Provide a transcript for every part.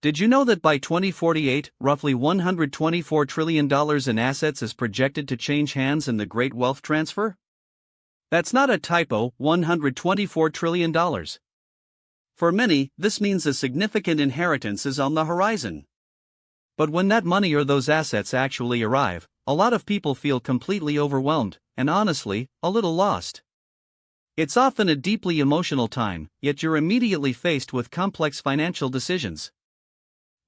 Did you know that by 2048, roughly $124 trillion in assets is projected to change hands in the Great Wealth Transfer? That's not a typo, $124 trillion. For many, this means a significant inheritance is on the horizon. But when that money or those assets actually arrive, a lot of people feel completely overwhelmed, and honestly, a little lost. It's often a deeply emotional time, yet you're immediately faced with complex financial decisions.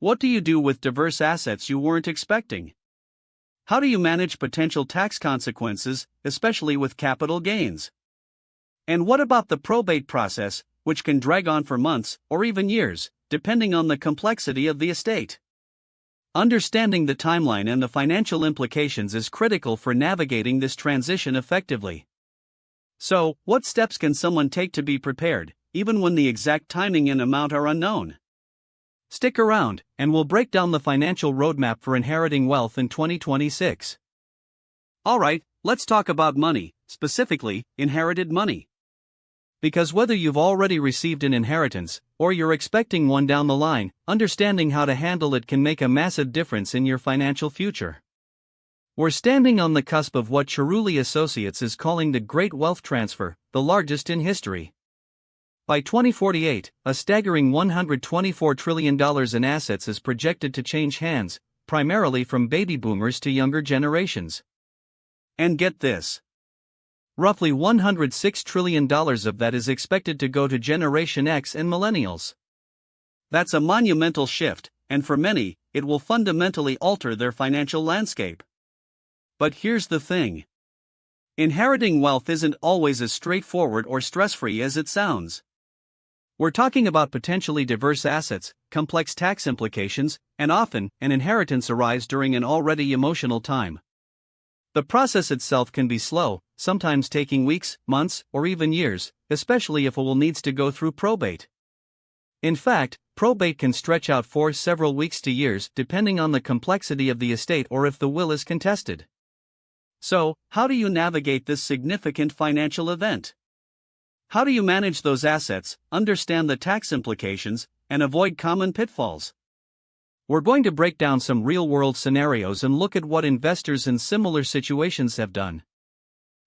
What do you do with diverse assets you weren't expecting? How do you manage potential tax consequences, especially with capital gains? And what about the probate process, which can drag on for months or even years, depending on the complexity of the estate? Understanding the timeline and the financial implications is critical for navigating this transition effectively. So, what steps can someone take to be prepared, even when the exact timing and amount are unknown? Stick around, and we'll break down the financial roadmap for inheriting wealth in 2026. Alright, let's talk about money, specifically, inherited money. Because whether you've already received an inheritance, or you're expecting one down the line, understanding how to handle it can make a massive difference in your financial future. We're standing on the cusp of what Tsunami Associates is calling the Great Wealth Transfer, the largest in history. By 2048, a staggering $124 trillion in assets is projected to change hands, primarily from baby boomers to younger generations. And get this. Roughly $106 trillion of that is expected to go to Generation X and millennials. That's a monumental shift, and for many, it will fundamentally alter their financial landscape. But here's the thing. Inheriting wealth isn't always as straightforward or stress-free as it sounds. We're talking about potentially diverse assets, complex tax implications, and often, an inheritance arrives during an already emotional time. The process itself can be slow, sometimes taking weeks, months, or even years, especially if a will needs to go through probate. In fact, probate can stretch out for several weeks to years depending on the complexity of the estate or if the will is contested. So, how do you navigate this significant financial event? How do you manage those assets, understand the tax implications, and avoid common pitfalls? We're going to break down some real-world scenarios and look at what investors in similar situations have done.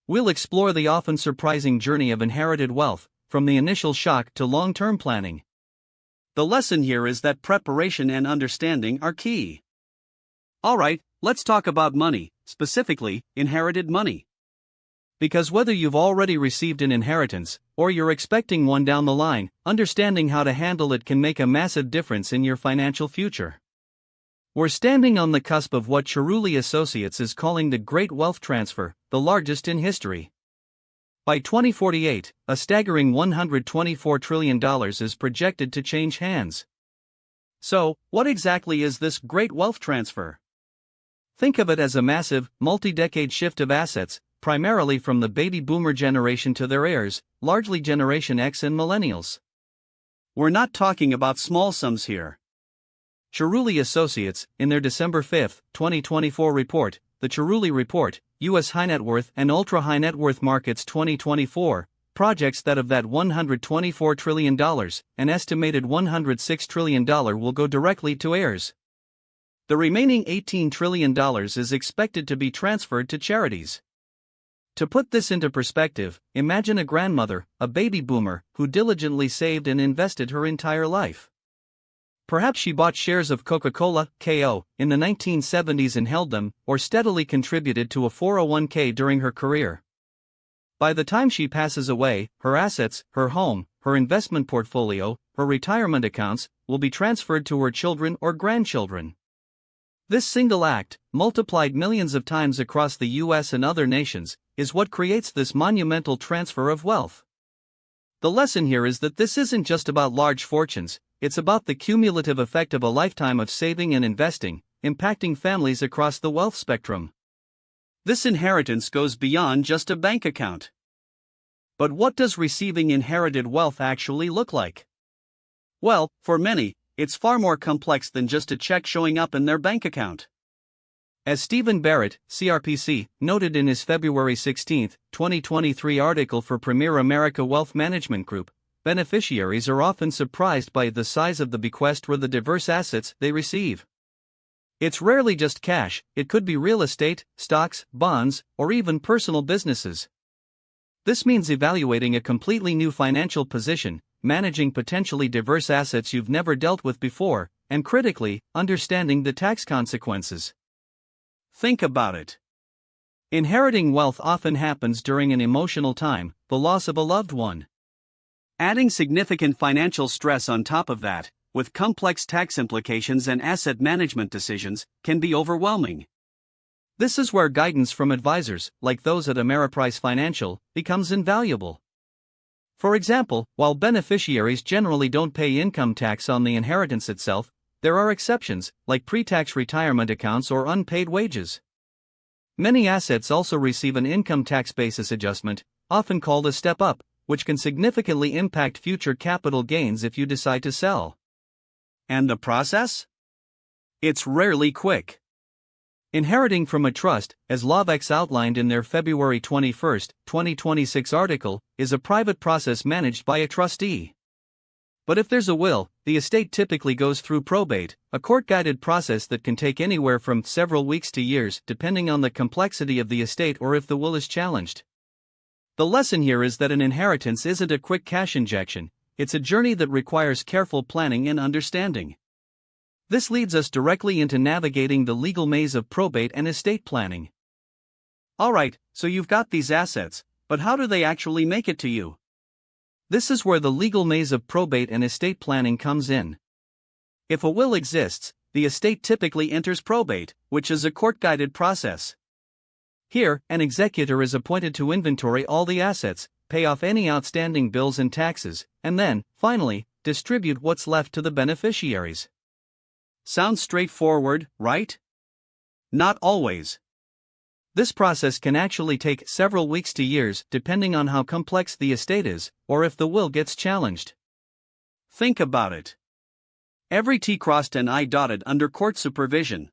We'll explore the often surprising journey of inherited wealth, from the initial shock to long-term planning. The lesson here is that preparation and understanding are key. Alright, let's talk about money, specifically, inherited money. Because whether you've already received an inheritance, or you're expecting one down the line, understanding how to handle it can make a massive difference in your financial future. We're standing on the cusp of what Tsunami Associates is calling the Great Wealth Transfer, the largest in history. By 2048, a staggering $124 trillion is projected to change hands. So, what exactly is this Great Wealth Transfer? Think of it as a massive, multi-decade shift of assets, primarily from the baby boomer generation to their heirs, largely Generation X and millennials. We're not talking about small sums here. Tsunami Associates, in their December 5, 2024 report, the Tsunami Report, U.S. High Net Worth and Ultra High Net Worth Markets 2024, projects that of that $124 trillion, an estimated $106 trillion will go directly to heirs. The remaining $18 trillion is expected to be transferred to charities. To put this into perspective, imagine a grandmother, a baby boomer, who diligently saved and invested her entire life. Perhaps she bought shares of Coca-Cola, KO, in the 1970s and held them, or steadily contributed to a 401k during her career. By the time she passes away, her assets, her home, her investment portfolio, her retirement accounts, will be transferred to her children or grandchildren. This single act, multiplied millions of times across the US and other nations, is what creates this monumental transfer of wealth. The lesson here is that this isn't just about large fortunes, it's about the cumulative effect of a lifetime of saving and investing, impacting families across the wealth spectrum. This inheritance goes beyond just a bank account. But what does receiving inherited wealth actually look like? Well, for many, it's far more complex than just a check showing up in their bank account. As Stephen Barrett, CRPC, noted in his February 16, 2023 article for Premier America Wealth Management Group, beneficiaries are often surprised by the size of the bequest or the diverse assets they receive. It's rarely just cash, it could be real estate, stocks, bonds, or even personal businesses. This means evaluating a completely new financial position, managing potentially diverse assets you've never dealt with before, and critically, understanding the tax consequences. Think about it. Inheriting wealth often happens during an emotional time, the loss of a loved one. Adding significant financial stress on top of that, with complex tax implications and asset management decisions, can be overwhelming. This is where guidance from advisors, like those at Ameriprise Financial, becomes invaluable. For example, while beneficiaries generally don't pay income tax on the inheritance itself, there are exceptions, like pre-tax retirement accounts or unpaid wages. Many assets also receive an income tax basis adjustment, often called a step-up, which can significantly impact future capital gains if you decide to sell. And the process? It's rarely quick. Inheriting from a trust, as Lovex outlined in their February 21, 2026 article, is a private process managed by a trustee. But if there's a will, the estate typically goes through probate, a court-guided process that can take anywhere from several weeks to years, depending on the complexity of the estate or if the will is challenged. The lesson here is that an inheritance isn't a quick cash injection, it's a journey that requires careful planning and understanding. This leads us directly into navigating the legal maze of probate and estate planning. Alright, so you've got these assets, but how do they actually make it to you? This is where the legal maze of probate and estate planning comes in. If a will exists, the estate typically enters probate, which is a court-guided process. Here, an executor is appointed to inventory all the assets, pay off any outstanding bills and taxes, and then, finally, distribute what's left to the beneficiaries. Sounds straightforward, right? Not always. This process can actually take several weeks to years depending on how complex the estate is, or if the will gets challenged. Think about it. Every T crossed and I dotted under court supervision.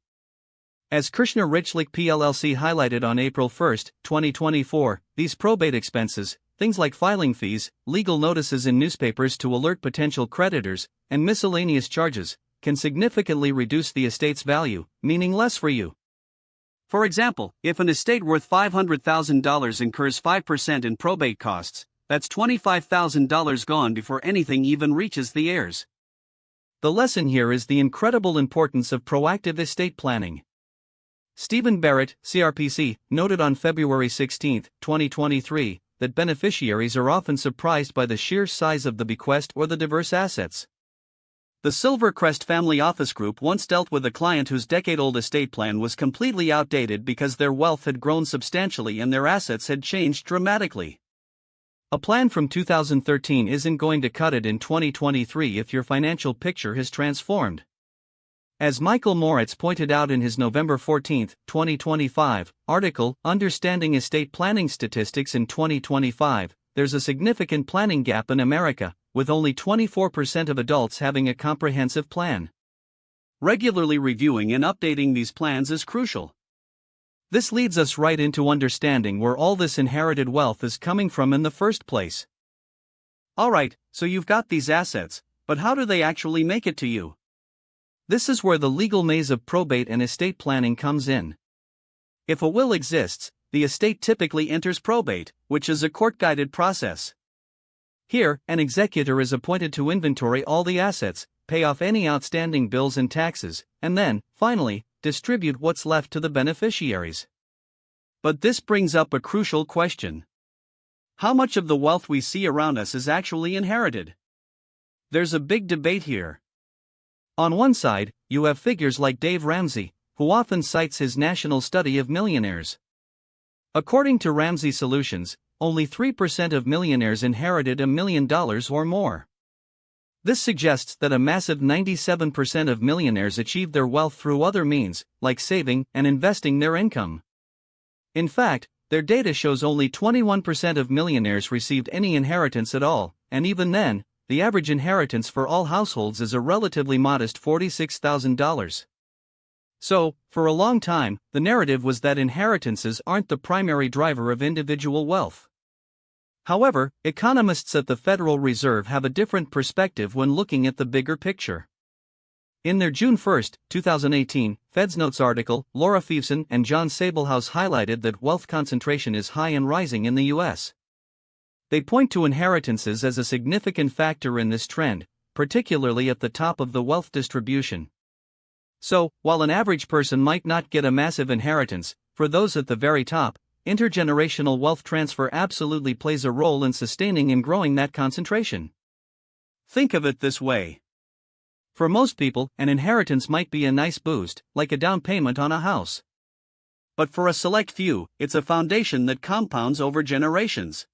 As Krishna Richlik PLLC highlighted on April 1, 2024, these probate expenses, things like filing fees, legal notices in newspapers to alert potential creditors, and miscellaneous charges, can significantly reduce the estate's value, meaning less for you. For example, if an estate worth $500,000 incurs 5% in probate costs, that's $25,000 gone before anything even reaches the heirs. The lesson here is the incredible importance of proactive estate planning. Stephen Barrett, CRPC, noted on February 16, 2023, that beneficiaries are often surprised by the sheer size of the bequest or the diverse assets. The Silvercrest Family Office Group once dealt with a client whose decade-old estate plan was completely outdated because their wealth had grown substantially and their assets had changed dramatically. A plan from 2013 isn't going to cut it in 2023 if your financial picture has transformed. As Michael Moritz pointed out in his November 14, 2025, article, Understanding Estate Planning Statistics in 2025, there's a significant planning gap in America, with only 24% of adults having a comprehensive plan. Regularly reviewing and updating these plans is crucial. This leads us right into understanding where all this inherited wealth is coming from in the first place. Alright, so you've got these assets, but how do they actually make it to you? This is where the legal maze of probate and estate planning comes in. If a will exists, the estate typically enters probate, which is a court-guided process. Here, an executor is appointed to inventory all the assets, pay off any outstanding bills and taxes, and then, finally, distribute what's left to the beneficiaries. But this brings up a crucial question. How much of the wealth we see around us is actually inherited? There's a big debate here. On one side, you have figures like Dave Ramsey, who often cites his national study of millionaires. According to Ramsey Solutions, only 3% of millionaires inherited $1 million or more. This suggests that a massive 97% of millionaires achieved their wealth through other means, like saving and investing their income. In fact, their data shows only 21% of millionaires received any inheritance at all, and even then, the average inheritance for all households is a relatively modest $46,000. So, for a long time, the narrative was that inheritances aren't the primary driver of individual wealth. However, economists at the Federal Reserve have a different perspective when looking at the bigger picture. In their June 1, 2018, Fed's Notes article, Laura Feveson and John Sabelhaus highlighted that wealth concentration is high and rising in the U.S. They point to inheritances as a significant factor in this trend, particularly at the top of the wealth distribution. So, while an average person might not get a massive inheritance, for those at the very top, intergenerational wealth transfer absolutely plays a role in sustaining and growing that concentration. Think of it this way. For most people, an inheritance might be a nice boost, like a down payment on a house. But for a select few, it's a foundation that compounds over generations.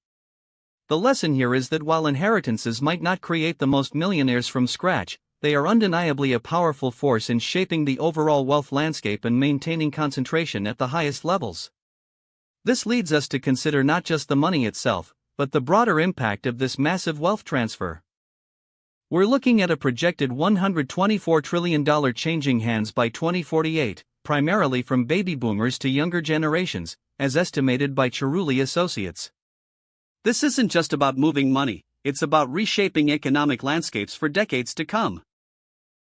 The lesson here is that while inheritances might not create the most millionaires from scratch, they are undeniably a powerful force in shaping the overall wealth landscape and maintaining concentration at the highest levels. This leads us to consider not just the money itself, but the broader impact of this massive wealth transfer. We're looking at a projected $124 trillion changing hands by 2048, primarily from baby boomers to younger generations, as estimated by Cerulli Associates. This isn't just about moving money, it's about reshaping economic landscapes for decades to come.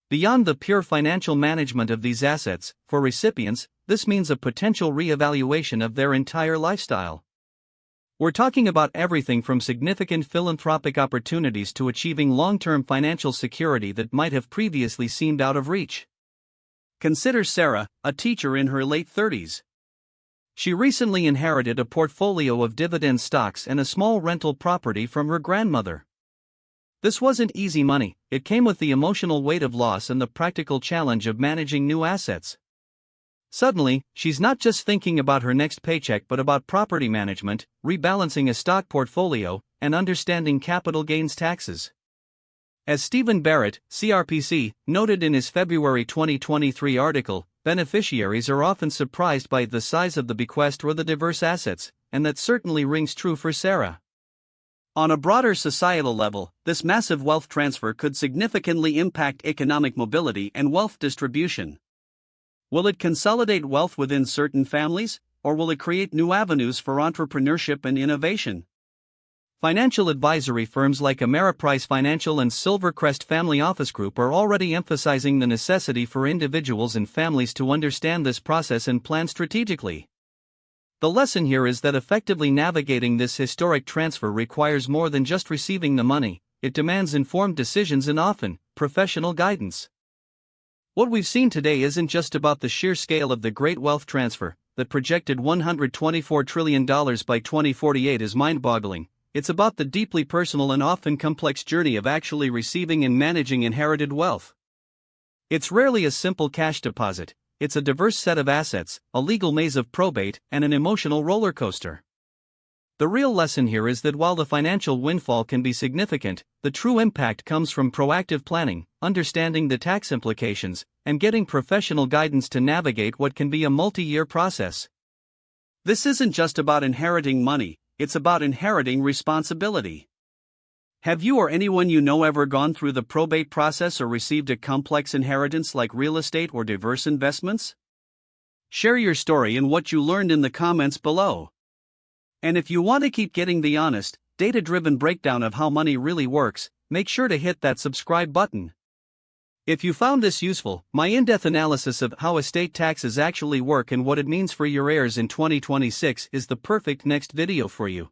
Beyond the pure financial management of these assets, for recipients, this means a potential re-evaluation of their entire lifestyle. We're talking about everything from significant philanthropic opportunities to achieving long-term financial security that might have previously seemed out of reach. Consider Sarah, a teacher in her late 30s. She recently inherited a portfolio of dividend stocks and a small rental property from her grandmother. This wasn't easy money, it came with the emotional weight of loss and the practical challenge of managing new assets. Suddenly, she's not just thinking about her next paycheck but about property management, rebalancing a stock portfolio, and understanding capital gains taxes. As Stephen Barrett, CRPC, noted in his February 2023 article, beneficiaries are often surprised by the size of the bequest or the diverse assets, and that certainly rings true for Sarah. On a broader societal level, this massive wealth transfer could significantly impact economic mobility and wealth distribution. Will it consolidate wealth within certain families, or will it create new avenues for entrepreneurship and innovation? Financial advisory firms like Ameriprise Financial and Silvercrest Family Office Group are already emphasizing the necessity for individuals and families to understand this process and plan strategically. The lesson here is that effectively navigating this historic transfer requires more than just receiving the money, it demands informed decisions and often, professional guidance. What we've seen today isn't just about the sheer scale of the great wealth transfer. The projected $124 trillion by 2048 is mind-boggling. It's about the deeply personal and often complex journey of actually receiving and managing inherited wealth. It's rarely a simple cash deposit, it's a diverse set of assets, a legal maze of probate, and an emotional roller coaster. The real lesson here is that while the financial windfall can be significant, the true impact comes from proactive planning, understanding the tax implications, and getting professional guidance to navigate what can be a multi-year process. This isn't just about inheriting money, it's about inheriting responsibility. Have you or anyone you know ever gone through the probate process or received a complex inheritance like real estate or diverse investments? Share your story and what you learned in the comments below. And if you want to keep getting the honest, data-driven breakdown of how money really works, make sure to hit that subscribe button. If you found this useful, my in-depth analysis of how estate taxes actually work and what it means for your heirs in 2026 is the perfect next video for you.